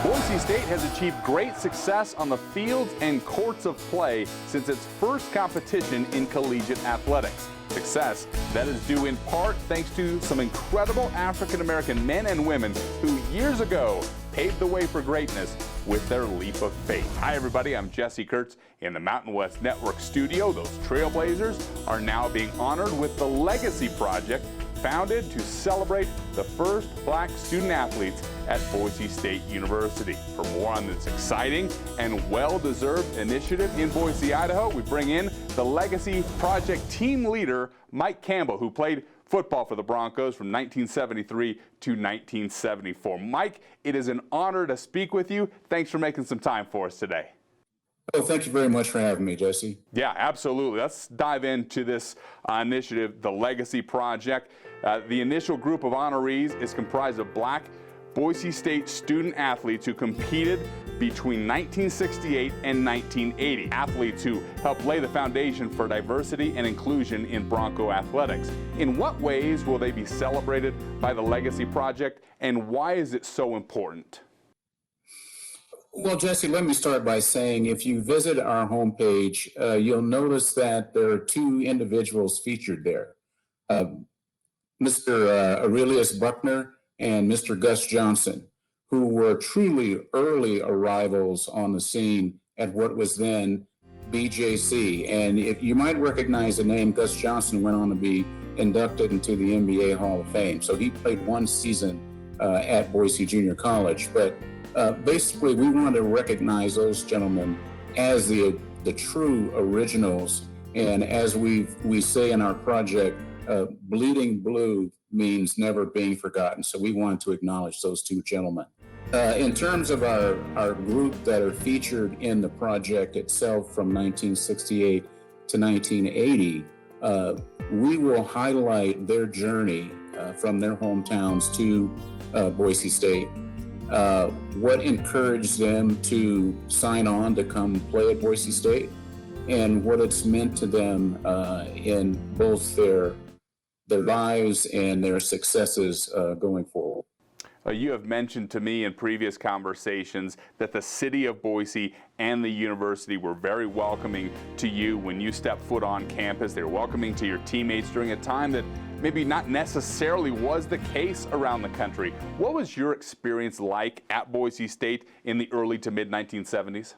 Boise State has achieved great success on the fields and courts of play since its first competition in collegiate athletics. Success that is due in part thanks to some incredible African-American men and women who years ago paved the way for greatness with their leap of faith. Hi everybody, I'm Jesse Kurtz in the Mountain West Network studio. Those Trailblazers are now being honored with the Legacy Project, founded to celebrate the first black student athletes at Boise State University. For more on this exciting and well-deserved initiative in Boise, Idaho, we bring in the Legacy Project team leader, Mike Campbell, who played football for the Broncos from 1973 to 1974. Mike, it is an honor to speak with you. Thanks for making some time for us today. Oh, thank you very much for having me, Jesse. Yeah, absolutely. Let's dive into this initiative, the Legacy Project. The initial group of honorees is comprised of black Boise State student athletes who competed between 1968 and 1980. Athletes who helped lay the foundation for diversity and inclusion in Bronco athletics. In what ways will they be celebrated by the Legacy Project, and why is it so important? Well, Jesse, let me start by saying if you visit our homepage, you'll notice that there are two individuals featured there, Mr. Aurelius Buckner and Mr. Gus Johnson, who were truly early arrivals on the scene at what was then BJC. And if you might recognize the name, Gus Johnson went on to be inducted into the NBA Hall of Fame. So he played one season at Boise Junior College. But basically, we want to recognize those gentlemen as the true originals. And as we say in our project, bleeding blue means never being forgotten. So we want to acknowledge those two gentlemen. In terms of our group that are featured in the project itself from 1968 to 1980, we will highlight their journey from their hometowns to Boise State, what encouraged them to sign on to come play at Boise State, and what it's meant to them in both their lives and their successes going forward. You have mentioned to me in previous conversations that the city of Boise and the university were very welcoming to you when you stepped foot on campus. They were welcoming to your teammates during a time that maybe not necessarily was the case around the country. What was your experience like at Boise State in the early to mid 1970s?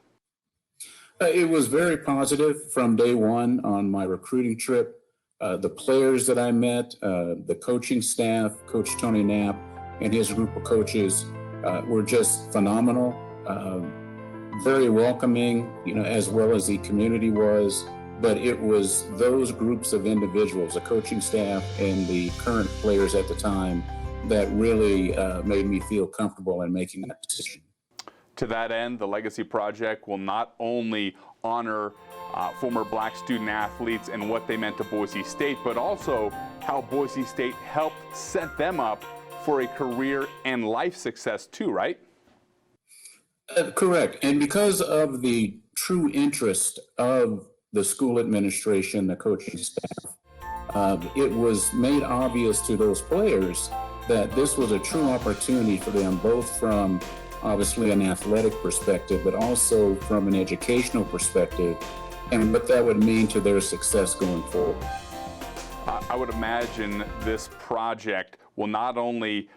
It was very positive from day one on my recruiting trip. The players that I met, the coaching staff, Coach Tony Knapp and his group of coaches were just phenomenal, very welcoming, as well as the community was. But it was those groups of individuals, the coaching staff and the current players at the time, that really made me feel comfortable in making that decision. To that end, the Legacy Project will not only honor former black student athletes and what they meant to Boise State, but also how Boise State helped set them up for a career and life success too, right? Correct. And because of the true interest of the school administration, the coaching staff, it was made obvious to those players that this was a true opportunity for them, both from obviously an athletic perspective, but also from an educational perspective, and what that would mean to their success going forward. I would imagine this project will not only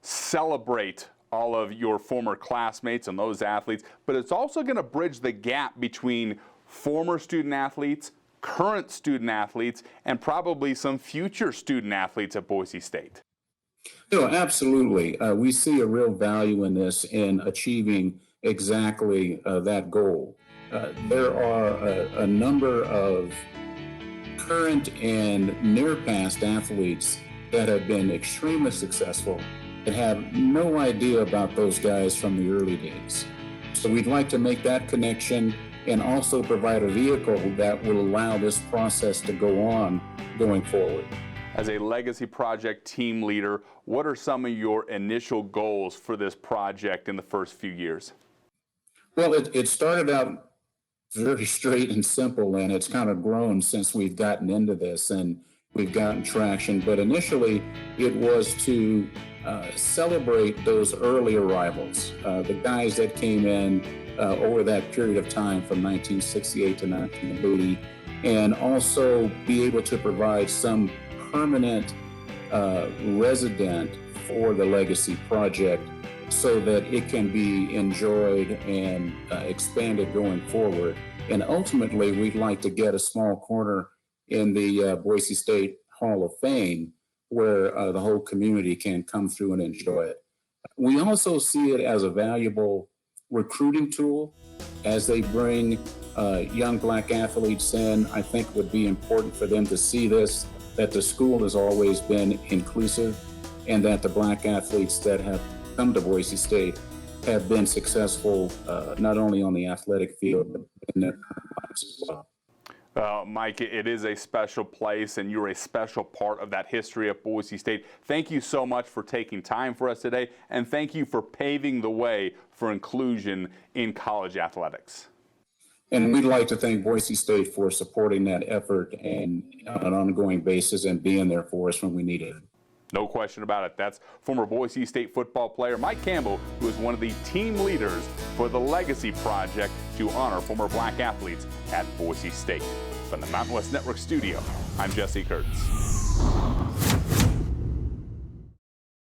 celebrate all of your former classmates and those athletes, but it's also going to bridge the gap between former student athletes, current student athletes, and probably some future student athletes at Boise State. Absolutely. We see a real value in this in achieving exactly that goal. There are a number of current and near past athletes that have been extremely successful and have no idea about those guys from the early days. So we'd like to make that connection and also provide a vehicle that will allow this process to go on going forward. As a Legacy Project team leader, what are some of your initial goals for this project in the first few years? Well, it started out very straight and simple, and it's kind of grown since we've gotten into this and we've gotten traction. But initially, it was to celebrate those early arrivals, the guys that came in over that period of time from 1968 to 1980, and also be able to provide some permanent resident for the Legacy Project so that it can be enjoyed and expanded going forward. And ultimately, we'd like to get a small corner in the Boise State Hall of Fame where the whole community can come through and enjoy it. We also see it as a valuable recruiting tool as they bring young Black athletes in. I think would be important for them to see this, that the school has always been inclusive and that the Black athletes that have come to Boise State have been successful not only on the athletic field, but in their lives as well. Mike, it is a special place, and you're a special part of that history of Boise State. Thank you so much for taking time for us today, and thank you for paving the way for inclusion in college athletics. And we'd like to thank Boise State for supporting that effort and on an ongoing basis and being there for us when we need it. No question about it. That's former Boise State football player Mike Campbell, who is one of the team leaders for the Legacy Project to honor former Black athletes at Boise State. From the Mountain West Network studio, I'm Jesse Kurtz.